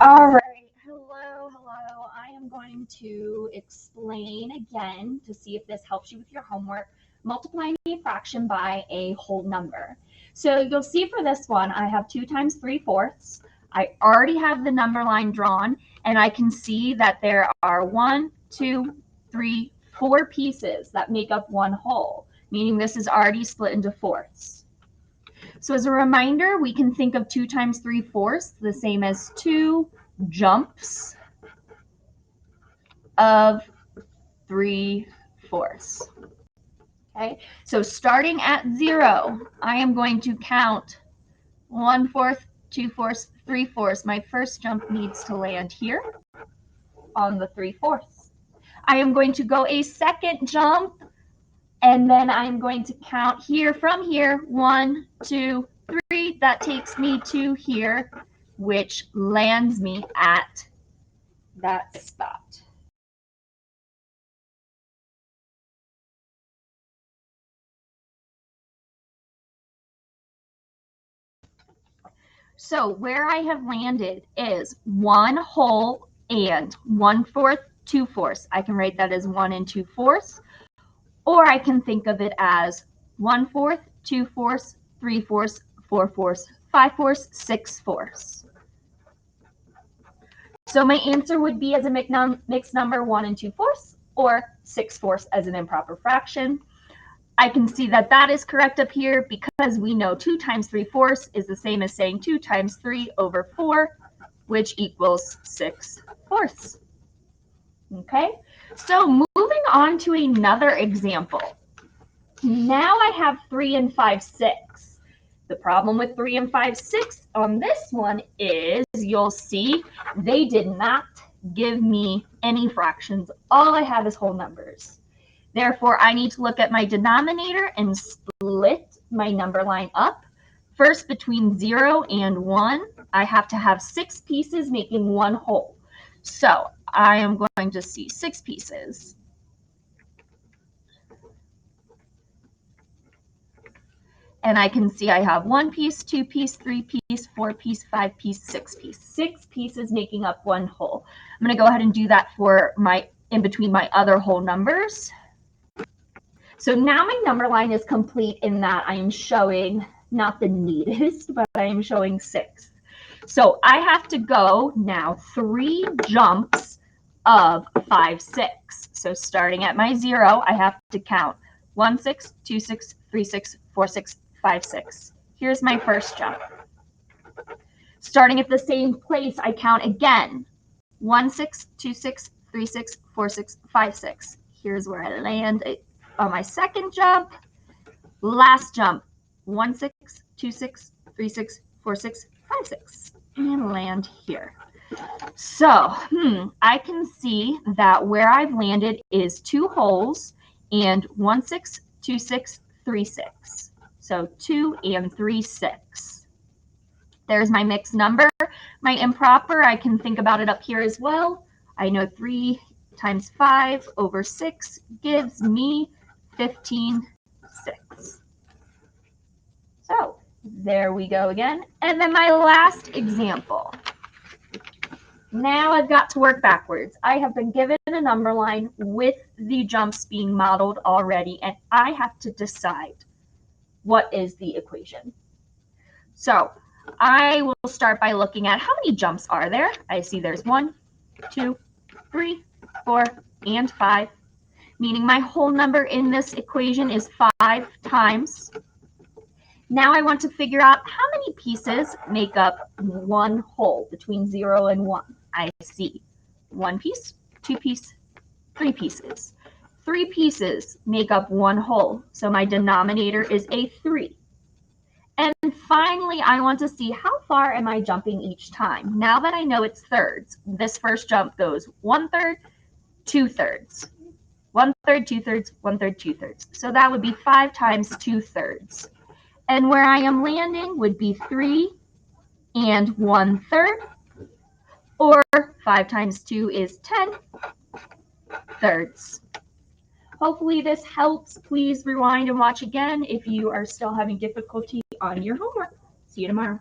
All right, hello. I am going to explain again to see if this helps you with your homework, multiplying a fraction by a whole number. So you'll see for this one, I have 2 times 3/4. I already have the number line drawn, and I can see that there are 1, 2, 3, 4 pieces that make up one whole, meaning this is already split into fourths. So as a reminder, we can think of 2 times 3/4 the same as 2 jumps of 3/4. Okay, so starting at 0, I am going to count 1/4, 2/4, 3/4. My first jump needs to land here on the 3/4. I am going to go a second jump, and then I'm going to count here from here, 1, 2, 3. That takes me to here, which lands me at that spot. So where I have landed is 1 whole and 1/4, 2/4. I can write that as 1 and 2/4, or I can think of it as 1/4, 2/4, 3/4, 4/4, 5/4, 6/4. So my answer would be as a mixed number 1 and 2/4, or 6/4 as an improper fraction. I can see that that is correct up here because we know 2 times 3/4 is the same as saying 2 times 3 over 4, which equals 6/4. Okay, so moving on to another example. Now I have 3 and 5/6. The problem with 3 and 5/6 on this one is you'll see they did not give me any fractions. All I have is whole numbers. Therefore, I need to look at my denominator and split my number line up. First, between 0 and 1, I have to have 6 pieces making one whole. So I am going to see 6 pieces. And I can see I have 1 piece, 2 piece, 3 piece, 4 piece, 5 piece, 6 piece. 6 pieces making up one whole. I'm going to go ahead and do that for my in between my other whole numbers. So now my number line is complete in that I am showing not the neatest, but I am showing 6. So I have to go now 3 jumps of 5/6. So starting at my 0, I have to count 1, 6, 2, 6, 3, 6, 4, 6, 5, 6. Here's my first jump. Starting at the same place, I count again 1, 6, 2, 6, 3, 6, 4, 6, 5, 6. Here's where I land on my second jump. Last jump, 1, 6, 2, 6, 3, 6, 4, 6, 5, 6, and land here. So I can see that where I've landed is 2 holes and 1, 6, 2, 6, 3, 6. So 2 and 3, 6. There's my mixed number. My improper, I can think about it up here as well. I know 3 times 5 over 6 gives me 15/6. So there we go again. And then my last example. Now I've got to work backwards. I have been given a number line with the jumps being modeled already, and I have to decide what is the equation. So I will start by looking at how many jumps are there. I see there's 1, 2, 3, 4, and 5, meaning my whole number in this equation is 5 times. Now I want to figure out how many pieces make up one whole between 0 and 1. I see 1 piece, 2 piece, 3 pieces. 3 pieces make up one whole, so my denominator is a 3. And finally, I want to see how far am I jumping each time. Now that I know it's thirds, this first jump goes 1/3, 2/3. 1/3, 2/3, 1/3, 2/3. So that would be 5 times 2/3. And where I am landing would be 3 and 1/3, or 5 times 2 is 10/3. Hopefully this helps. Please rewind and watch again if you are still having difficulty on your homework. See you tomorrow.